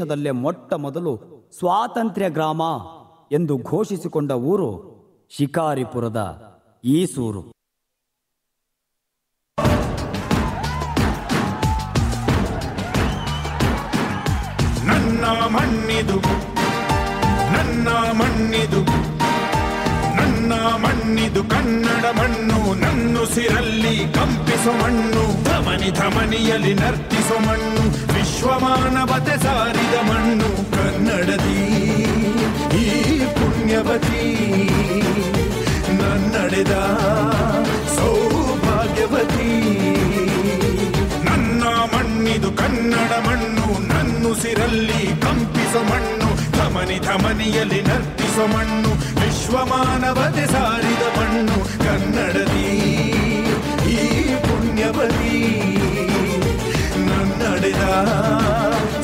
ದೇಶದಲ್ಲೇ ಮೊಟ್ಟ ಮೊದಲು ಸ್ವಾತಂತ್ರ್ಯ ಗ್ರಾಮ ಎಂದು ಘೋಷಿಸಿಕೊಂಡ ಊರು ಶಿಕಾರಿಪುರದ ಈಸೂರು. ನನ್ನ ಮಣ್ಣಿದು, ನನ್ನ ಮಣ್ಣಿದು, ನನ್ನ ಮಣ್ಣಿದು ಕನ್ನಡ ಮಣ್ಣು, ನನ್ನುಸಿರಲ್ಲಿ ಕಂಪಿಸೋ ಮಣ್ಣು, ಧಮನಿ ಧಮನಿಯಲ್ಲಿ ನರ್ತಿಸೋ ಮಣ್ಣು, ವಿಶ್ವಮಾನವತೆ ಸಾರಿದ ಮಣ್ಣು ಕನ್ನಡದಿ ಈ ಪುಣ್ಯವತಿ, ನನ್ನಡೆದ ಸೌಭಾಗ್ಯವತಿ. ನನ್ನ ಮಣ್ಣಿದು ಕನ್ನಡ ಮಣ್ಣು, ನನ್ನುಸಿರಲ್ಲಿ ಕಂಪಿಸೋ ಮಣ್ಣು, ಧಮನಿ ಧಮನಿಯಲ್ಲಿ ನರ್ತಿಸೋ ಮಣ್ಣು, ವಿಶ್ವಮಾನವತೆ ಸಾರಿದ ಮಣ್ಣು ಕನ್ನಡದಿ ಈ ಪುಣ್ಯವತಿ, ನನ್ನಡೆದ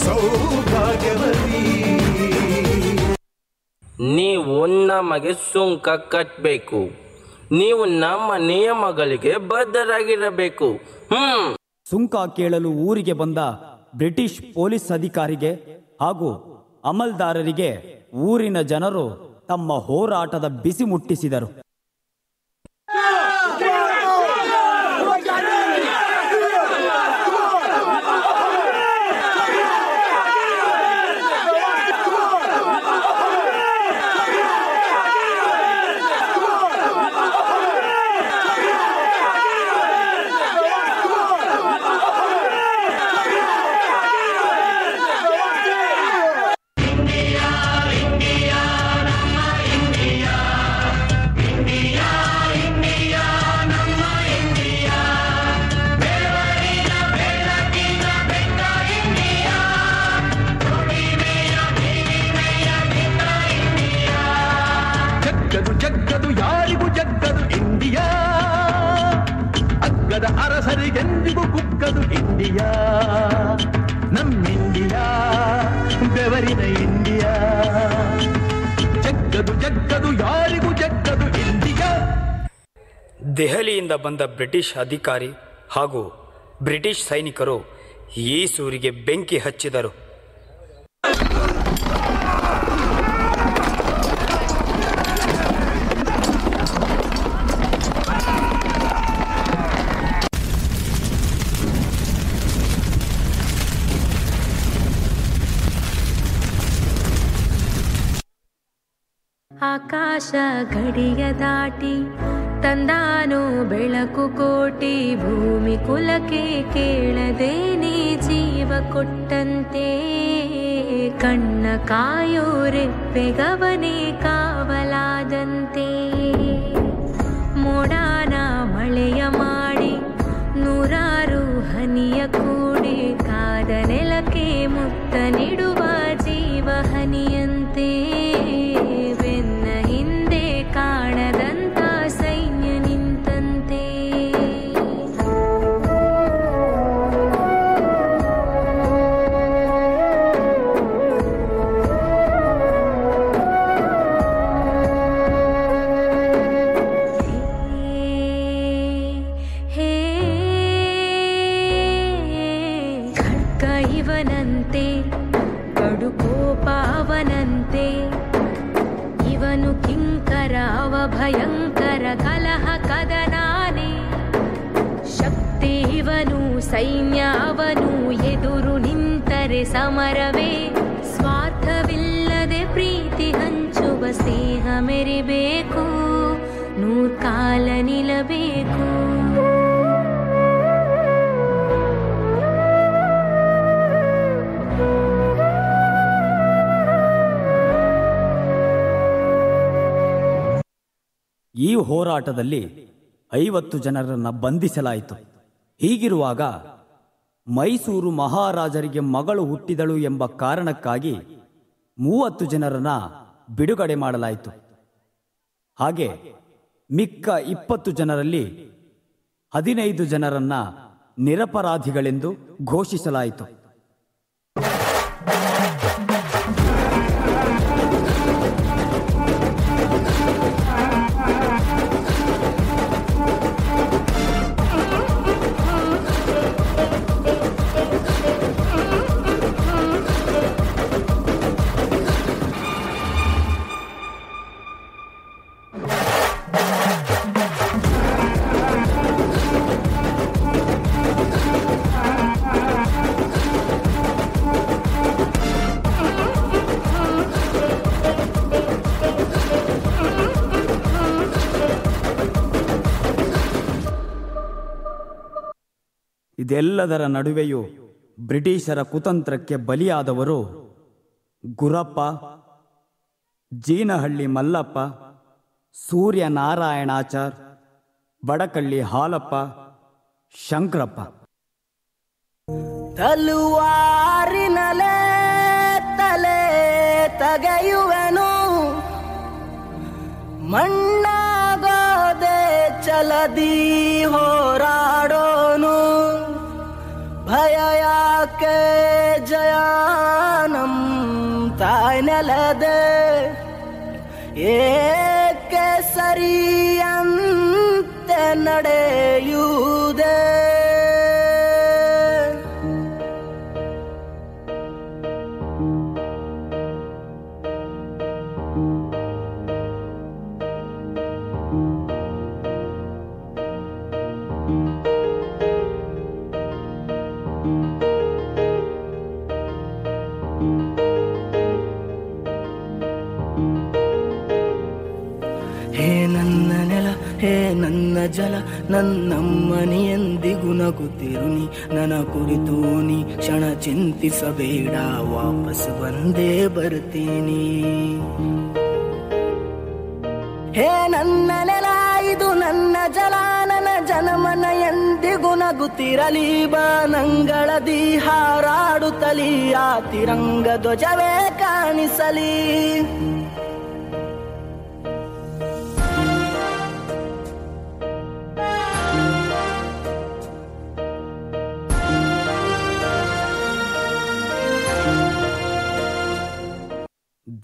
ಸೌಭಾಗ್ಯವತಿ. ನೀವು ನಮಗೆ ಸುಂಕ ಕಟ್ಟಬೇಕು, ನೀವು ನಮ್ಮ ನಿಯಮಗಳಿಗೆ ಬದ್ಧರಾಗಿರಬೇಕು. ಸುಂಕ ಕೇಳಲು ಊರಿಗೆ ಬಂದ ಬ್ರಿಟಿಷ್ ಪೊಲೀಸ್ ಅಧಿಕಾರಿಗೆ ಹಾಗೂ ಅಮಲ್ದಾರರಿಗೆ ಊರಿನ ಜನರು ತಮ್ಮ ಹೋರಾಟದ ಬಿಸಿ ಮುಟ್ಟಿಸಿದರು. ಜಗ್ಗದು ಯಾರಿಗೂ ಜಗ್ಗದು ಇಂಡಿಯಾ, ಅಗ್ಗದ ಅರಸರಿಗೆಂದಿಗೂ ಕುಕ್ಕದು ಇಂಡಿಯಾ, ನಮ್ಮಿಂಡಿಯಾ ಬೆವರಿನ ಇಂಡಿಯಾ. ಜಗ್ಗದು ಯಾರಿಗೂ ಜಗ್ಗದು ಇಂಡಿಯಾ. ದೆಹಲಿಯಿಂದ ಬಂದ ಬ್ರಿಟಿಷ್ ಅಧಿಕಾರಿ ಹಾಗೂ ಬ್ರಿಟಿಷ್ ಸೈನಿಕರು ಈಸೂರಿಗೆ ಬೆಂಕಿ ಹಚ್ಚಿದರು. ಆಕಾಶ ಗಡಿಯ ದಾಟಿ ತಂದಾನು ಬೆಳಕು ಕೋಟಿ, ಭೂಮಿ ಕುಲಕ್ಕೆ ಕೇಳದೇನೆ ಜೀವ ಕೊಟ್ಟಂತೆ, ಕಣ್ಣ ಕಾಯೋ ರೆಪ್ಪೆಗವನೇ ಕಾವಲಾದಂತೆ, ಮೋಡಾನ ಮಳೆಯ ಮಾಡಿ ನೂರಾರು ಹನಿಯ ಕೂಡಿ, ಕಾದ ನೆಲಕ್ಕೆ ಮುತ್ತ ನೀಡುವ ಜೀವ ಹನಿಯಂತೆ, ಬೆನ್ನ ಹಿಂದೆ ಕಾಣದಂತ ಸೈನ್ಯ ನಿಂತಂತೆ. ಖಡ್ಗ ಇವನಂತೆ, ಕಡು ಕೋಪ ಅವನಂತೆ, ಇವನು ಕಿಂಕರ ಅವ ಭಯಂಕರ, ಕಲಹ ಕದನಾನೆ ಶಕ್ತಿ ಇವನು, ಸೈನ್ಯ ಅವನು, ಎದುರು ನಿಂತರೆ ಸಮರವೇ, ಸ್ವಾರ್ಥವಿಲ್ಲದೆ ಪ್ರೀತಿ ಹಂಚುವ ಸ್ನೇಹ ಮೆರಿಬೇಕು, ನೂರ್ಕಾಲ ನಿಲ್ಲಬೇಕು. ಈ ಹೋರಾಟದಲ್ಲಿ 50 ಜನರನ್ನು ಬಂಧಿಸಲಾಯಿತು. ಹೀಗಿರುವಾಗ ಮೈಸೂರು ಮಹಾರಾಜರಿಗೆ ಮಗಳು ಹುಟ್ಟಿದಳು ಎಂಬ ಕಾರಣಕ್ಕಾಗಿ 30 ಜನರನ್ನ ಬಿಡುಗಡೆ ಮಾಡಲಾಯಿತು. ಹಾಗೆ ಮಿಕ್ಕ 20 ಜನರಲ್ಲಿ 15 ಜನರನ್ನ ನಿರಪರಾಧಿಗಳೆಂದು ಘೋಷಿಸಲಾಯಿತು. ಇದೆಲ್ಲದರ ನಡುವೆಯೂ ಬ್ರಿಟಿಷರ ಕುತಂತ್ರಕ್ಕೆ ಬಲಿಯಾದವರು ಗುರಪ್ಪ, ಜೀನಹಳ್ಳಿ ಮಲ್ಲಪ್ಪ, ಸೂರ್ಯನಾರಾಯಣಾಚಾರ್, ಬಡಕಳ್ಳಿ ಹಾಲಪ್ಪ, ಶಂಕರಪ್ಪ. ತಲುವಾರಿನಲೇ ತಲೆ ತಗೆಯುವೆನು, ಮಣ್ಣಾಗೋದೆ ಚಲದಿ ಹೋರಾಡೋನು. ಭಯ ಯಾಕೆ ಜಯಾನಂ ತಾಯ್ನೆಲದೆ, ಏಕೆ ಸರಿಯಂತೆ ನಡೆಯುವುದೇ. ಹೇ ನನ್ನ ನೆಲ, ಹೇ ನನ್ನ ಜಲ, ನನ್ನಮ್ಮನಿ ಎಂದಿಗೂ ನಗುತ್ತಿರುನಿ. ನನ್ನ ಕುರಿತು ನೀ ಕ್ಷಣ ಚಿಂತಿಸಬೇಡ, ವಾಪಸ್ ಬಂದೇ ಬರ್ತೀನಿ. ಹೇ ನನ್ನ ನೆಲ, ಇದು ನನ್ನ ಜಲ, ನನ್ನ ಜನಮನ ಎಂದಿಗೂ ನಗುತ್ತಿರಲಿ. ಬಾನಂಗಳದಿ ಹಾರಾಡುತ್ತಲಿ, ಆ ತಿರಂಗ ಧ್ವಜವೇ ಕಾಣಿಸಲಿ.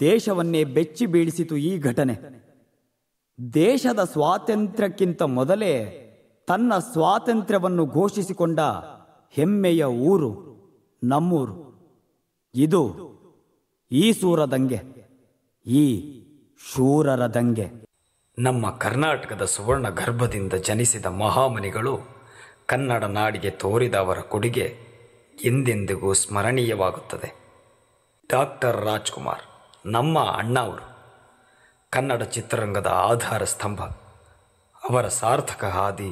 ದೇಶವನ್ನೇ ಬೆಚ್ಚಿ ಬೀಳಿಸಿತು ಈ ಘಟನೆ. ದೇಶದ ಸ್ವಾತಂತ್ರ್ಯಕ್ಕಿಂತ ಮೊದಲೇ ತನ್ನ ಸ್ವಾತಂತ್ರ್ಯವನ್ನು ಘೋಷಿಸಿಕೊಂಡ ಹೆಮ್ಮೆಯ ಊರು ನಮ್ಮೂರು. ಇದು ಈ ಸೂರದಂಗೆ, ಈ ಶೂರರ ದಂಗೆ. ನಮ್ಮ ಕರ್ನಾಟಕದ ಸುವರ್ಣ ಗರ್ಭದಿಂದ ಜನಿಸಿದ ಮಹಾಮನಿಗಳು ಕನ್ನಡ ನಾಡಿಗೆ ತೋರಿದ ಅವರ ಕೊಡುಗೆ ಎಂದೆಂದಿಗೂ ಸ್ಮರಣೀಯವಾಗುತ್ತದೆ. ಡಾಕ್ಟರ್ ರಾಜ್ಕುಮಾರ್ ನಮ್ಮ ಅಣ್ಣ ಅವರು, ಕನ್ನಡ ಚಿತ್ರರಂಗದ ಆಧಾರ ಸ್ತಂಭ. ಅವರ ಸಾರ್ಥಕ ಹಾದಿ,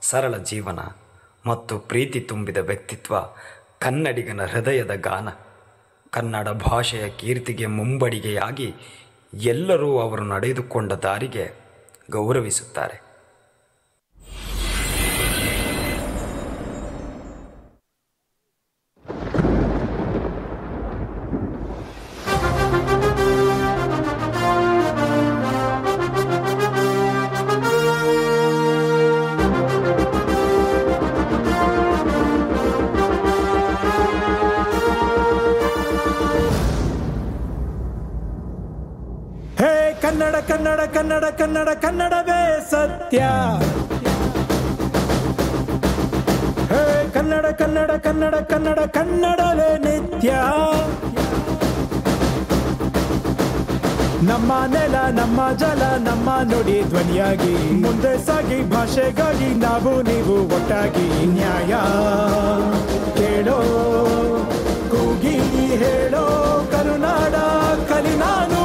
ಸರಳ ಜೀವನ ಮತ್ತು ಪ್ರೀತಿ ತುಂಬಿದ ವ್ಯಕ್ತಿತ್ವ ಕನ್ನಡಿಗನ ಹೃದಯದ ಗಾನ. ಕನ್ನಡ ಭಾಷೆಯ ಕೀರ್ತಿಗೆ ಮುಂಬಡಿಗೆಯಾಗಿ ಎಲ್ಲರೂ ಅವರು ನಡೆದುಕೊಂಡ ದಾರಿಗೆ ಗೌರವಿಸುತ್ತಾರೆ. ಕನ್ನಡ ಕನ್ನಡ ಕನ್ನಡ ಕನ್ನಡ ಕನ್ನಡವೇ ಸತ್ಯ. ಹೇ ಕನ್ನಡ ಕನ್ನಡ ಕನ್ನಡ ಕನ್ನಡ ಕನ್ನಡವೇ ನಿತ್ಯ. ನಮ್ಮ ನೆಲ, ನಮ್ಮ ಜಲ, ನಮ್ಮ ನುಡಿ ಧ್ವನಿಯಾಗಿ ಮುಂದೆ ಸಾಗಿ ಭಾಷೆಗಾಗಿ ನಾವು ನೀವು ಒಟ್ಟಾಗಿ. ನ್ಯಾಯ ಕೇಳೋ, ಕೂಗಿ ಹೇಳೋ, ಕರುನಾಡ ಕಲಿ ನಾನು.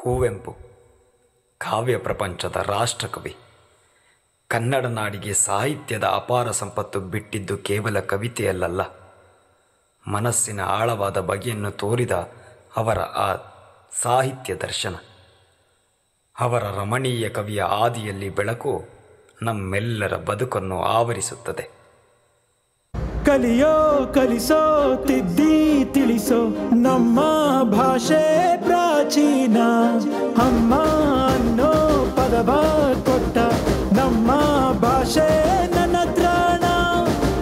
ಕುವೆಂಪು ಕಾವ್ಯ ಪ್ರಪಂಚದ ರಾಷ್ಟ್ರಕವಿ. ಕನ್ನಡ ನಾಡಿಗೆ ಸಾಹಿತ್ಯದ ಅಪಾರ ಸಂಪತ್ತು ಬಿಟ್ಟಿದ್ದು ಕೇವಲ ಕವಿತೆಯಲ್ಲ, ಮನಸ್ಸಿನ ಆಳವಾದ ಬಗೆಯನ್ನು ತೋರಿದ ಅವರ ಆ ಸಾಹಿತ್ಯ ದರ್ಶನ. ಅವರ ರಮಣೀಯ ಕವಿಯ ಆದಿಯಲ್ಲಿ ಬೆಳಕು ನಮ್ಮೆಲ್ಲರ ಬದುಕನ್ನು ಆವರಿಸುತ್ತದೆ. ಕಲಿಯೋ, ಕಲಿಸೋ, ತಿದ್ದಿ ತಿಳಿಸೋ, ನಮ್ಮ ಭಾಷೆ ಪ್ರಾಚೀನ. ಅಮ್ಮ ಅನ್ನೋ ಪದವ ಕೊಟ್ಟ ನಮ್ಮ ಭಾಷೆ ನನ್ನ ತ್ರಾಣ.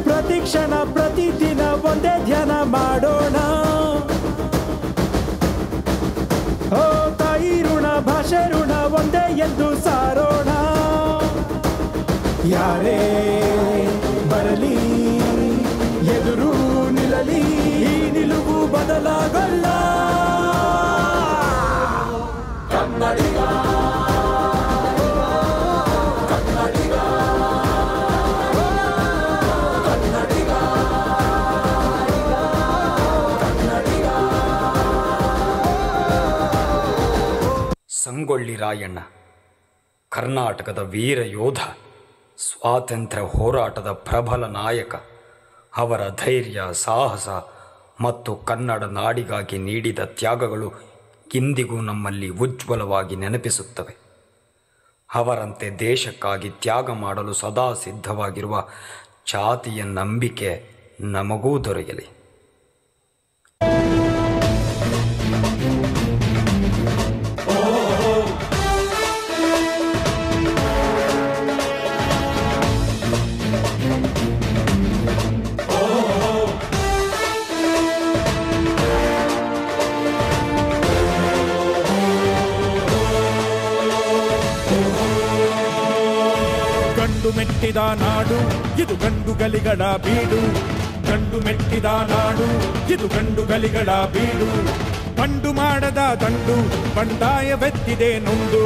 ಪ್ರತಿಕ್ಷಣ ಪ್ರತಿದಿನ ಒಂದೇ ಧ್ಯಾನ ಮಾಡೋಣ. ಓ ತಾಯಿ ಋಣ, ಭಾಷೆ ಋಣ ಒಂದೇ ಎಂದು ಸಾರೋಣ. ಯಾರೇ ಬರಲಿ, ಎದುರು ನಿಲ್ಲಲಿ, ಈ ನಿಲುವು ಬದಲಾಗಲ್ಲ. ಕನ್ನಡಿಗ, ಕನ್ನಡಿಗ. ಸಂಗೊಳ್ಳಿ ರಾಯಣ್ಣ ಕರ್ನಾಟಕದ ವೀರ ಯೋಧ, ಸ್ವಾತಂತ್ರ್ಯ ಹೋರಾಟದ ಪ್ರಬಲ ನಾಯಕ. ಅವರ ಧೈರ್ಯ, ಸಾಹಸ ಮತ್ತು ಕನ್ನಡ ನಾಡಿಗಾಗಿ ನೀಡಿದ ತ್ಯಾಗಗಳು ಇಂದಿಗೂ ನಮ್ಮಲ್ಲಿ ಉಜ್ವಲವಾಗಿ ನೆನಪಿಸುತ್ತವೆ. ಅವರಂತೆ ದೇಶಕ್ಕಾಗಿ ತ್ಯಾಗ ಮಾಡಲು ಸದಾ ಸಿದ್ಧವಾಗಿರುವ ಛಾತಿಯ ನಂಬಿಕೆ ನಮಗೂ ದೊರೆಯಲಿ. ಗಂಡು ಮೆಟ್ಟಿದ ನಾಡು ಇದು ಗಂಡುಗಲಿಗಳ ಬೀಡು, ಗಂಡು ಮೆಟ್ಟಿದ ನಾಡು ಇದು ಗಂಡುಗಲಿಗಳ ಬೀಡು. ಬಂಡು ಮಾಡದ ದಂಡು ಬಂಡಾಯವೆತ್ತಿದೆ ನೊಂದು,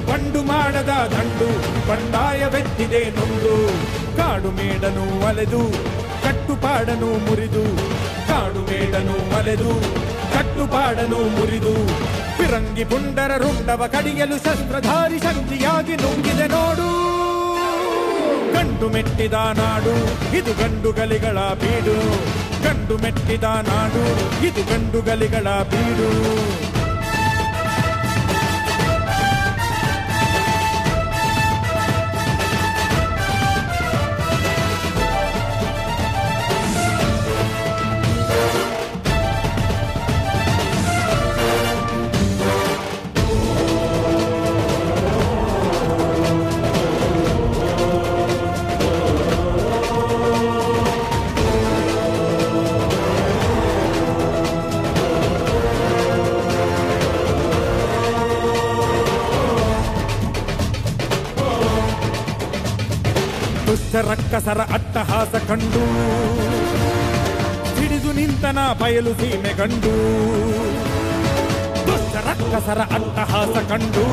ಬಂಡು ಮಾಡದ ದಂಡು ಬಂಡಾಯವೆತ್ತಿದೆ ನೊಂದು. ಕಾಡು ಮೇಡನು ಅಲೆದು ಕಟ್ಟುಪಾಡನು ಮುರಿದು, ಕಾಡು ಮೇಡನು ಅಲೆದು ಕಟ್ಟುಪಾಡನು ಮುರಿದು. ಫಿರಂಗಿ ಪುಂಡರ ರುಂಡವ ಕಡಿಯಲು ಶಸ್ತ್ರಧಾರಿ ಶಕ್ತಿಯಾಗಿ ನುಂಗಿದೆ ನೋಡು. ಗಂಡು ಮೆಟ್ಟಿದ ನಾಡು ಇದು ಗಂಡುಗಲಿಗಳ ಬೀಡು, ಗಂಡು ಮೆಟ್ಟಿದ ನಾಡು ಇದು ಗಂಡುಗಲಿಗಳ ಬೀಡು. ರಕ್ಕಸರ ಅಟ್ಟಹಾಸ ಕಂಡು ಹಿಡಿದು ನಿಂತನ ಬಯಲು ಸೀಮೆ ಗಂಡು, ದುಷ್ಟ ರಕ್ಕಸರ ಅಟ್ಟಹಾಸ ಕಂಡು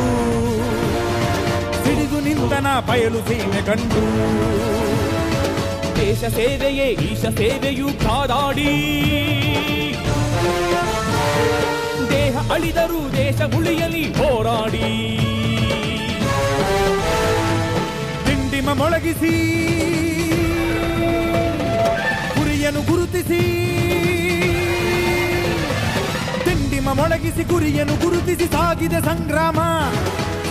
ಹಿಡಿದು ನಿಂತನ ಬಯಲು ಸೀಮೆ ಗಂಡು. ದೇಶ ಸೇವೆಯೇ ಈಶ ಸೇವೆಯೂ ಕಾದಾಡಿ, ದೇಹ ಅಳಿದರೂ ದೇಶ ಉಳಿಯಲಿ ಹೋರಾಡಿ. ದಿಂಡಿಮ ಮೊಳಗಿಸಿ ಗುರಿಯನ್ನು ಗುರುತಿಸಿ, ದಿಂಡಿಮ ಮೊಳಗಿಸಿ ಗುರಿಯನ್ನು ಗುರುತಿಸಿ ಸಾಗಿದೆ ಸಂಗ್ರಾಮ.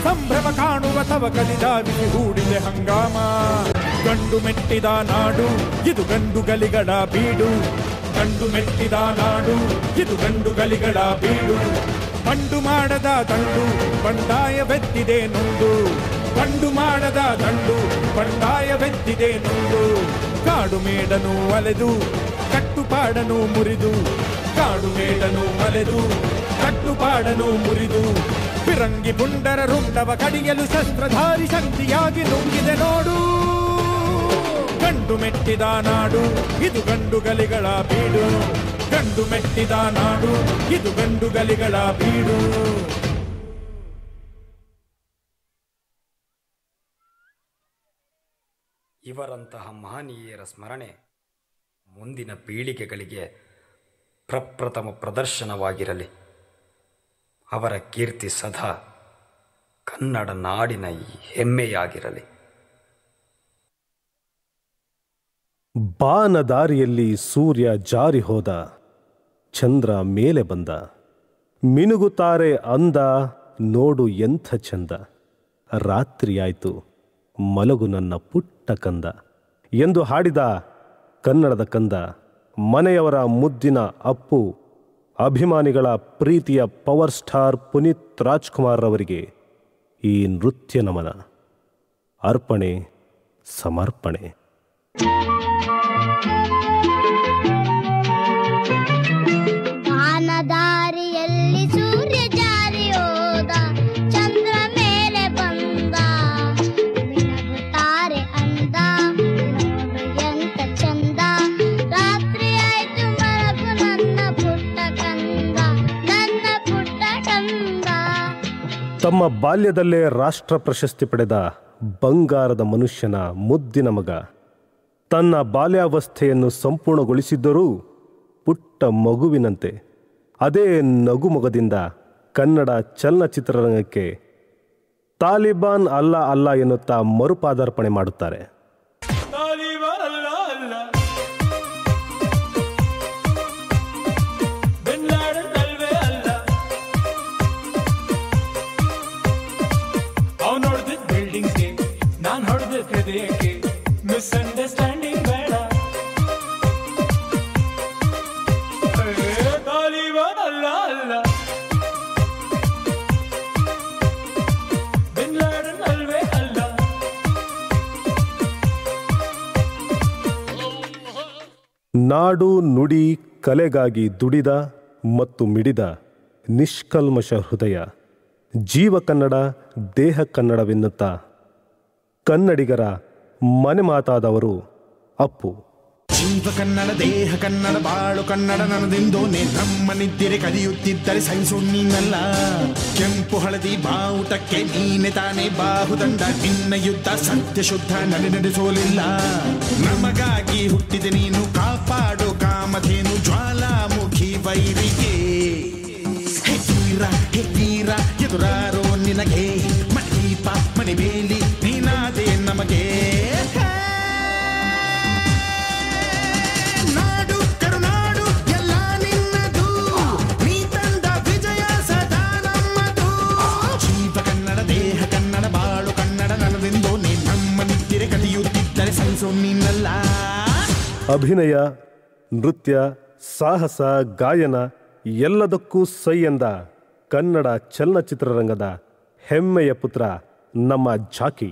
ಸಂಭ್ರಮ ಕಾಣುವ ತವಕಲಿ ಧಾವಿಸಿ ಹೂಡಿದೆ ಹಂಗಾಮ. ಗಂಡು ಮೆಟ್ಟಿದ ನಾಡು ಇದು ಗಂಡುಗಲಿಗಳ ಬೀಡು, ಗಂಡು ಮೆಟ್ಟಿದ ನಾಡು ಇದು ಗಂಡುಗಲಿಗಳ ಬೀಡು. ಬಂಡು ಮಾಡದ ದಂಡು ಬಂಡಾಯವೆತ್ತಿದೆ ನೊಂದು, ಬಂಡು ಮಾಡದ ದಂಡು ಬಂಡಾಯವೆತ್ತಿದೆ ನೊಂದು. ಕಾಡು ಮೇಡನು ಅಲೆದು ಕಟ್ಟುಪಾಡನು ಮುರಿದು, ಕಾಡು ಮೇಡನು ಅಲೆದು ಕಟ್ಟುಪಾಡನು ಮುರಿದು. ಫಿರಂಗಿ ಪುಂಡರ ರುಂಡವ ಕಡಿಯಲು ಶಸ್ತ್ರಧಾರಿ ಶಕ್ತಿಯಾಗಿ ನುಂಗಿದೆ ನೋಡು. ಗಂಡು ಮೆಟ್ಟಿದ ನಾಡು ಇದು ಗಂಡುಗಲಿಗಳ ಬೀಡು, ಗಂಡು ಮೆಟ್ಟಿದ ನಾಡು ಇದು ಗಂಡುಗಲಿಗಳ ಬೀಡು. ಇವರಂತಹ ಮಹನೀಯರ ಸ್ಮರಣೆ ಮುಂದಿನ ಪೀಳಿಗೆಗಳಿಗೆ ಪ್ರಪ್ರಥಮ ಪ್ರದರ್ಶನವಾಗಿರಲಿ. ಅವರ ಕೀರ್ತಿ ಸದಾ ಕನ್ನಡ ನಾಡಿನ ಹೆಮ್ಮೆಯಾಗಿರಲಿ. ಬಾನದಾರಿಯಲ್ಲಿ ಸೂರ್ಯ ಜಾರಿ ಹೋದ, ಚಂದ್ರ ಮೇಲೆ ಬಂದ, ಮಿನುಗುತ್ತಾರೆ ಅಂದ, ನೋಡು ಎಂಥ ಚಂದ. ರಾತ್ರಿಯಾಯ್ತು ಮಲಗು ನನ್ನ ಪುಟ್ಟ ಕಂದ ಎಂದು ಹಾಡಿದ ಕನ್ನಡದ ಕಂದ, ಮನೆಯವರ ಮುದ್ದಿನ ಅಪ್ಪು, ಅಭಿಮಾನಿಗಳ ಪ್ರೀತಿಯ ಪವರ್ ಸ್ಟಾರ್ ಪುನೀತ್ ರಾಜ್ಕುಮಾರ್ ಅವರಿಗೆ ಈ ನೃತ್ಯ ನಮನ. ಅರ್ಪಣೆ ಸಮರ್ಪಣೆ. ದಾರಿಯಲ್ಲಿ ಸೂರ್ಯ ಜಾರಿ ಹೋದ, ಚಂದ್ರ ಮೇಲೆ ಬಂದ, ಮಿನುಗುತ್ತಾರೆ ಅಂದ, ಎಂತ ಚಂದ. ರಾತ್ರಿ ಆಯ್ತು ಮಲಗು ನನ್ನ ಪುಟ್ಟ ಕಂದ, ನನ್ನ ಪುಟ್ಟ ಕಂದ. ತಮ್ಮ ಬಾಲ್ಯದಲ್ಲೇ ರಾಷ್ಟ್ರ ಪ್ರಶಸ್ತಿ ಪಡೆದ ಬಂಗಾರದ ಮನುಷ್ಯನ ಮುದ್ದಿನ ಮಗ ತನ್ನ ಬಾಲ್ಯಾವಸ್ಥೆಯನ್ನು ಸಂಪೂರ್ಣಗೊಳಿಸಿದ್ದರೂ ಪುಟ್ಟ ಮಗುವಿನಂತೆ ಅದೇ ನಗುಮೊಗದಿಂದ ಕನ್ನಡ ಚಲನಚಿತ್ರರಂಗಕ್ಕೆ ತಾಲಿಬಾನ್ ಅಲ್ಲ ಅಲ್ಲ ಎನ್ನುತ್ತಾ ಮರುಪಾದಾರ್ಪಣೆ ಮಾಡುತ್ತಾರೆ. ಮಿಸ್ಅಂಡರ್ಸ್ಟ್ಯಾಂಡಿಂಗ್ ಬೇಡ, ತಾಲಿಬಾನ್ ಅಲ್ಲ ಬಿನ್ ಲಾಡೆನ್ ಅಲ್ವೇ ಅಲ್ಲ. ನಾಡು ನುಡಿ ಕಲೆಗಾಗಿ ದುಡಿದ ಮತ್ತು ಮಿಡಿದ ನಿಷ್ಕಲ್ಮಶ ಹೃದಯ, ಜೀವ ಕನ್ನಡ ದೇಹ ಕನ್ನಡವೆನ್ನುತ್ತಾ ಕನ್ನಡಿಗರ ಮನೆ ಮಾತಾದವರು ಅಪ್ಪು. ಜೀವ ಕನ್ನಡ ದೇಹ ಕನ್ನಡ ಬಾಳು ಕನ್ನಡ ನನ್ನದೆಂದೋನೆ ನಮ್ಮ ನಿದ್ದರೆ ಕಲಿಯುತ್ತಿದ್ದರೆ ಸಹಿಸು ನೀನಲ್ಲ. ಕೆಂಪು ಹಳದಿ ಬಾವುಟಕ್ಕೆ ನೀನೆ ತಾನೇ ಬಾಹುದಂಡ, ನಿನ್ನ ಯುದ್ಧ ಸತ್ಯ ಶುದ್ಧ ನಡೆಸೋಲಿಲ್ಲ. ನಮಗಾಗಿ ಹುಟ್ಟಿದೆ ನೀನು ಕಾಪಾಡು ಕಾಮಧೇನು ಜ್ವಾಲಾಮುಖಿ ವೈರಿಗೆ. ಹೆಗ್ಗೀರ ಎದುರಾರೋ ನಿನಗೆ ಮಣದೀಪ ಮಣಿಬೇಲಿ ನೀನಾದೆ ನಮಗೆ. ನಾಡು ಕರುನಾಡು ಎಲ್ಲ ನಿನ್ನದು, ನೀ ತಂದ ವಿಜಯ ಸದಾ ನಮ್ಮದು. ಜೀವ ಕನ್ನಡ ದೇಹ ಕನ್ನಡ ಬಾಳು ಕನ್ನಡ ನನ್ನದೆಂದೋ ನೀ ನಮ್ಮ ನಿದ್ದರೆ ಕಲಿಯುತ್ತಿದ್ದರೆ ಸಹಿಸೋ ನೀನಲ್ಲ. ಅಭಿನಯ, ನೃತ್ಯ, ಸಾಹಸ, ಗಾಯನ ಎಲ್ಲದಕ್ಕೂ ಸೈ ಎಂದ ಕನ್ನಡ ಚಲನಚಿತ್ರರಂಗದ ಹೆಮ್ಮೆಯ ಪುತ್ರ ನಮ್ಮ ಝಾಕಿ.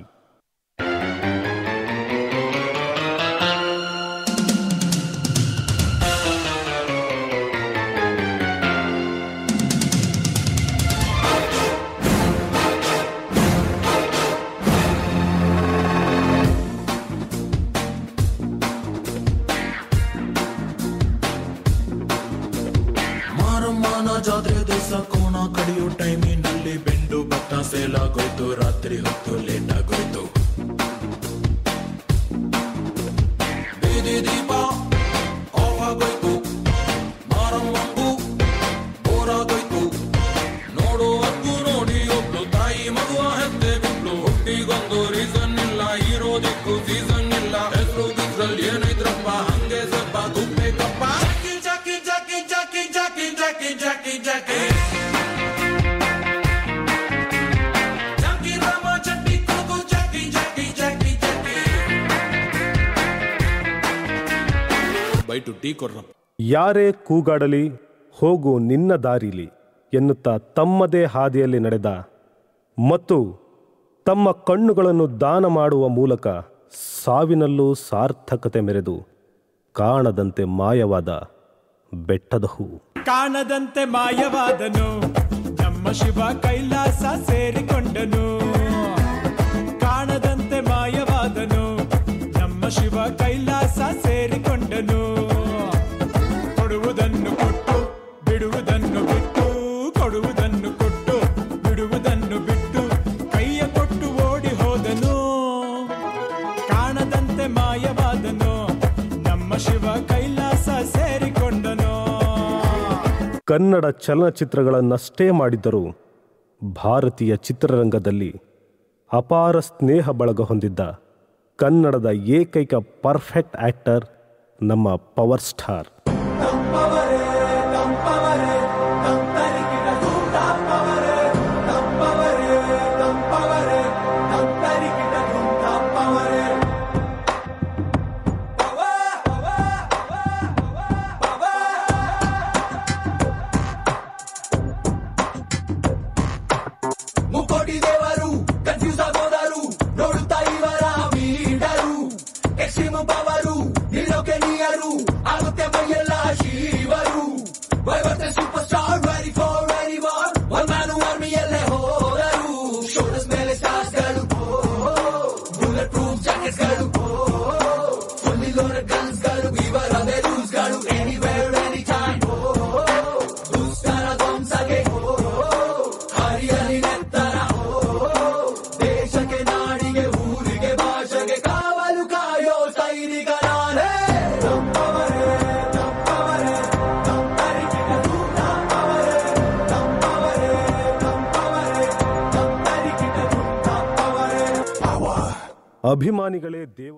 ಜಾತ್ರೆ ದಿವಸ ಕೋಣ ಕಡಿಯೋ ಟೈಮಿನಲ್ಲಿ ಬೆಂಡು ಭತ್ತ ಸೇಲಾಗೋಯ್ತು, ರಾತ್ರಿ ಹೊತ್ತು ಲೇಟ್ ಆಗೋಯ್ತು. ಬೀದಿ ದೀಪ ಆಫ್ ಆಗೋಯ್ತು, ಮಾರಮ್ಮಂಗೂ ಬೋರಾಗೋಯ್ತು. ನೋಡುವಕ್ಕೂ ನೋಡಿ ಒಬ್ಳು ತಾಯಿ ಮಗುವ ಹೆತ್ತೆ ಬಿಟ್ಲು. ಹುಟ್ಟಿಗೊಂದು ರೀಸನ್ ಇಲ್ಲ, ಇರೋದಿಕ್ಕೂ ಸೀಸನ್ ಇಲ್ಲ. ಹೆಸರು ಗಿಸ್ರಲ್ಲಿ ಏನೈತ್ರಪ್ಪ ಹಂಗೆ ಸ್ವಲ್ಪ ಗುಬ್ಬೇಕಪ್ಪ. Jackie Jackie Jackie Jackie Jackie Jackie Jackie Jackie ರಾಮ ಚಟ್ಟಿ ಕೊಗು Jackie Jackie Jackie Jackie. By two tea ಕೊಡ್ರಪ್ಪ. ಯಾರೇ ಕೂಗಾಡಲಿ ಹೋಗು ನಿನ್ನ ದಾರಿಲಿ ಎನ್ನುತ್ತಾ ತಮ್ಮದೇ ಹಾದಿಯಲ್ಲಿ ನಡೆದ ಮತ್ತು ತಮ್ಮ ಕಣ್ಣುಗಳನ್ನು ದಾನ ಮಾಡುವ ಮೂಲಕ ಸಾವಿನಲ್ಲೂ ಸಾರ್ಥಕತೆ ಮೆರೆದು ಕಾಣದಂತೆ ಮಾಯವಾದ ಬೆಟ್ಟದ ಹೂ. ಕಾಣದಂತೆ ಮಾಯವಾದನು ನಮ್ಮ ಶಿವ ಕೈಲಾಸ ಸೇರಿಕೊಂಡನು. ಕಾಣದಂತೆ ಮಾಯವಾದನು ನಮ್ಮ ಶಿವ ಕೈಲಾಸ ಸೇರಿಕೊಂಡನು. ಕೊಡುವುದನ್ನು ಕೊಟ್ಟು ಬಿಡುವುದನ್ನು ಬಿಟ್ಟು, ಕೊಡುವುದನ್ನು ಕೊಟ್ಟು ಬಿಡುವುದನ್ನು ಬಿಟ್ಟು, ಕೈಯ ಕೊಟ್ಟು ಓಡಿ ಹೋದನು. ಕಾಣದಂತೆ ಮಾಯವಾದನು ನಮ್ಮ ಶಿವ ಕೈಲಾಸ ಸೇರಿಕೊಂಡನು. ಕನ್ನಡ ಚಲನಚಿತ್ರಗಳನ್ನಷ್ಟೇ ಮಾಡಿದ್ದರೂ ಭಾರತೀಯ ಚಿತ್ರರಂಗದಲ್ಲಿ ಅಪಾರ ಸ್ನೇಹ ಬಳಗ ಹೊಂದಿದ್ದ ಕನ್ನಡದ ಏಕೈಕ ಪರ್ಫೆಕ್ಟ್ ಆಕ್ಟರ್ ನಮ್ಮ ಪವರ್ ಸ್ಟಾರ್. ಮುಕೋಟಿ ದೇವರು ಕನ್ಫ್ಯೂಸ್ ಆಗೋದರು, ನೋಡುತ್ತಾ ಇವರ ಮೀಡರು. ಎಕ್ಸ್ಟ್ರೀಮ್ ಪವರು ನಿಲ್ಲೋಕೆ ನೀಯರು, ಆಗುತ್ತೆ ಮೈಯೆಲ್ಲ ಶಿವರು. ವೈವರ್ತೆ super star ready for anyone, one man ಆರ್ಮಿಯಲ್ಲೇ ಹೋದರು. ಶೋಲ್ಡರ್ಸ್ ಮೇಲೆ ಸ್ಟಾರ್ಸ್ಗಳು, ಬುಲೆಟ್ ಪ್ರೂಫ್ ಜಾಕೆಟ್ಸ್ಗಳು, ಫುಲ್ಲಿ ಲೋಡೆಡ್ ಗನ್ಸ್ಗಳು, ಇವರದೇ ರೂಲ್ಸ್ಗಳು. ಎನಿವೇರ್ ಎನಿ ಟೈಮ್ ದುಸ್ತರ ಧ್ವಂಸಗೆ ಹರಿಯಲಿ ನೆತ್ತರ. ದೇಶಕ್ಕೆ ನಾಡಿಗೆ ಊರಿಗೆ ಭಾಷೆಗೆ ಕಾವಲು ಕಾಯೋ ಸೈನಿಕ ನಾನೇ. ನಮ್ಮವರೇ ನಮ್ಮವರೇ ನಮ್ಮರಿಗಿನ ದೂರ ಅಭಿಮಾನಿಗಳೇ ದೇವ